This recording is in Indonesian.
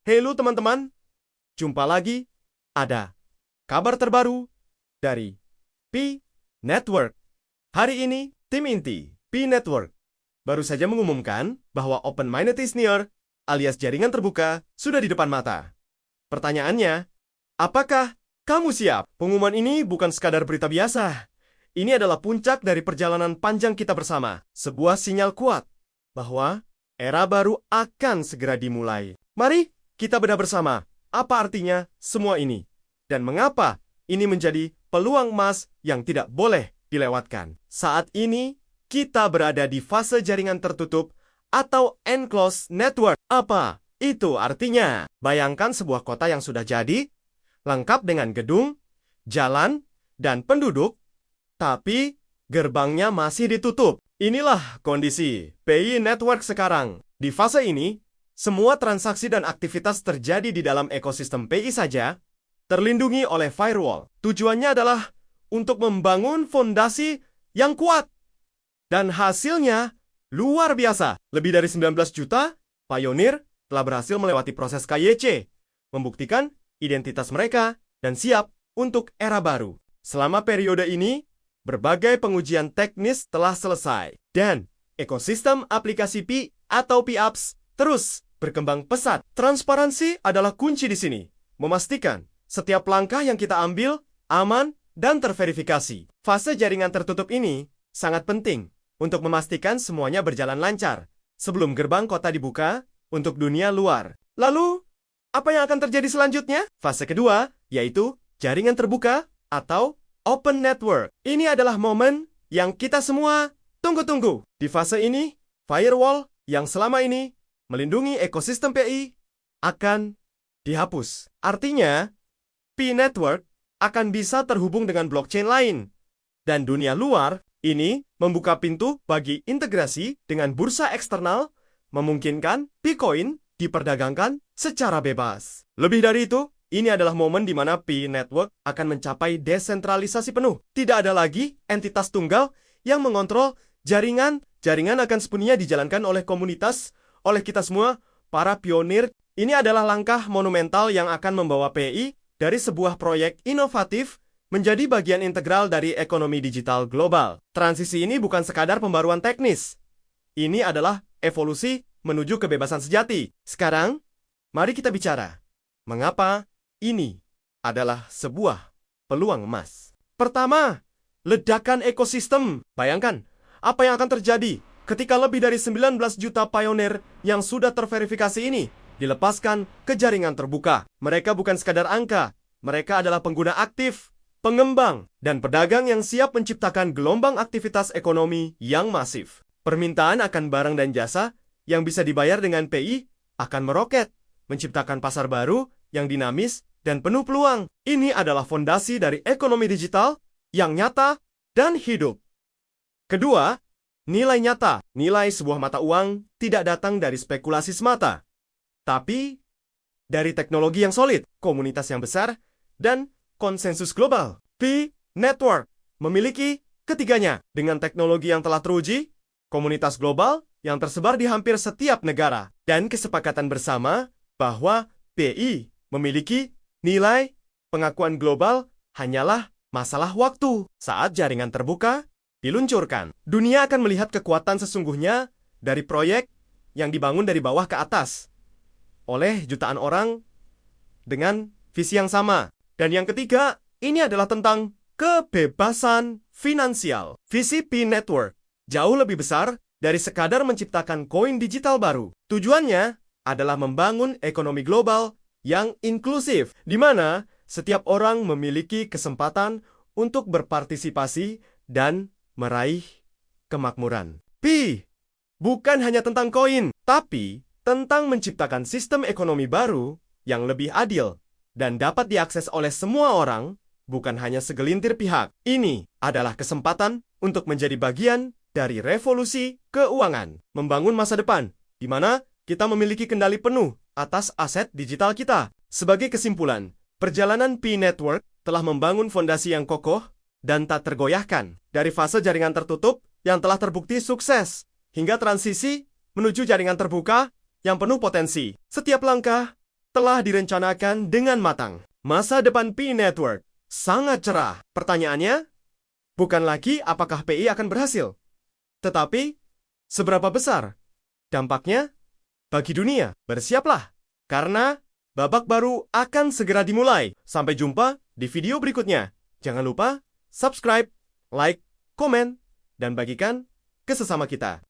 Halo teman-teman, jumpa lagi. Ada kabar terbaru dari Pi Network. Hari ini, tim inti Pi Network baru saja mengumumkan bahwa Open Mainnet is near, alias jaringan terbuka, sudah di depan mata. Pertanyaannya, apakah kamu siap? Pengumuman ini bukan sekadar berita biasa. Ini adalah puncak dari perjalanan panjang kita bersama. Sebuah sinyal kuat bahwa era baru akan segera dimulai. Mari kita bedah bersama apa artinya semua ini dan mengapa ini menjadi peluang emas yang tidak boleh dilewatkan. Saat ini kita berada di fase jaringan tertutup atau enclosed network. Apa itu artinya? Bayangkan sebuah kota yang sudah jadi, lengkap dengan gedung, jalan, dan penduduk, tapi gerbangnya masih ditutup. Inilah kondisi Pi Network sekarang. Di fase ini, semua transaksi dan aktivitas terjadi di dalam ekosistem Pi saja, terlindungi oleh firewall. Tujuannya adalah untuk membangun fondasi yang kuat. Dan hasilnya luar biasa. Lebih dari 19 juta pioneer telah berhasil melewati proses KYC, membuktikan identitas mereka, dan siap untuk era baru. Selama periode ini, berbagai pengujian teknis telah selesai. Dan ekosistem aplikasi Pi atau Pi-Apps terus berkembang pesat. Transparansi adalah kunci di sini. Memastikan setiap langkah yang kita ambil aman dan terverifikasi. Fase jaringan tertutup ini sangat penting untuk memastikan semuanya berjalan lancar sebelum gerbang kota dibuka untuk dunia luar. Lalu, apa yang akan terjadi selanjutnya? Fase kedua, yaitu jaringan terbuka atau Open Network. Ini adalah momen yang kita semua tunggu-tunggu. Di fase ini, firewall yang selama ini melindungi ekosistem Pi akan dihapus. Artinya, Pi Network akan bisa terhubung dengan blockchain lain. Dan dunia luar ini membuka pintu bagi integrasi dengan bursa eksternal, memungkinkan Bitcoin diperdagangkan secara bebas. Lebih dari itu, ini adalah momen di mana Pi Network akan mencapai desentralisasi penuh. Tidak ada lagi entitas tunggal yang mengontrol jaringan. Jaringan akan sepenuhnya dijalankan oleh komunitas, oleh kita semua, para pionir. Ini adalah langkah monumental yang akan membawa Pi dari sebuah proyek inovatif menjadi bagian integral dari ekonomi digital global. Transisi ini bukan sekadar pembaruan teknis. Ini adalah evolusi menuju kebebasan sejati. Sekarang, mari kita bicara. Mengapa ini adalah sebuah peluang emas? Pertama, ledakan ekosistem. Bayangkan, apa yang akan terjadi ketika lebih dari 19 juta pioneer yang sudah terverifikasi ini dilepaskan ke jaringan terbuka. Mereka bukan sekadar angka. Mereka adalah pengguna aktif, pengembang, dan pedagang yang siap menciptakan gelombang aktivitas ekonomi yang masif. Permintaan akan barang dan jasa yang bisa dibayar dengan Pi akan meroket, menciptakan pasar baru yang dinamis dan penuh peluang. Ini adalah fondasi dari ekonomi digital yang nyata dan hidup. Kedua, nilai nyata. Nilai sebuah mata uang tidak datang dari spekulasi semata, tapi dari teknologi yang solid, komunitas yang besar, dan konsensus global. Pi Network memiliki ketiganya dengan teknologi yang telah teruji, komunitas global yang tersebar di hampir setiap negara, dan kesepakatan bersama bahwa Pi memiliki nilai pengakuan global hanyalah masalah waktu. Saat jaringan terbuka diluncurkan, dunia akan melihat kekuatan sesungguhnya dari proyek yang dibangun dari bawah ke atas oleh jutaan orang dengan visi yang sama. Dan yang ketiga, ini adalah tentang kebebasan finansial. Visi Pi Network jauh lebih besar dari sekadar menciptakan koin digital baru. Tujuannya adalah membangun ekonomi global yang inklusif, di mana setiap orang memiliki kesempatan untuk berpartisipasi dan meraih kemakmuran. Pi bukan hanya tentang koin, tapi tentang menciptakan sistem ekonomi baru yang lebih adil dan dapat diakses oleh semua orang, bukan hanya segelintir pihak. Ini adalah kesempatan untuk menjadi bagian dari revolusi keuangan, membangun masa depan, di mana kita memiliki kendali penuh atas aset digital kita. Sebagai kesimpulan, perjalanan Pi Network telah membangun fondasi yang kokoh dan tak tergoyahkan. Dari fase jaringan tertutup yang telah terbukti sukses, hingga transisi menuju jaringan terbuka yang penuh potensi. Setiap langkah telah direncanakan dengan matang. Masa depan Pi Network sangat cerah. Pertanyaannya, bukan lagi apakah PI akan berhasil, tetapi seberapa besar dampaknya bagi dunia. Bersiaplah, karena babak baru akan segera dimulai. Sampai jumpa di video berikutnya. Jangan lupa subscribe, like, komen, dan bagikan ke sesama kita.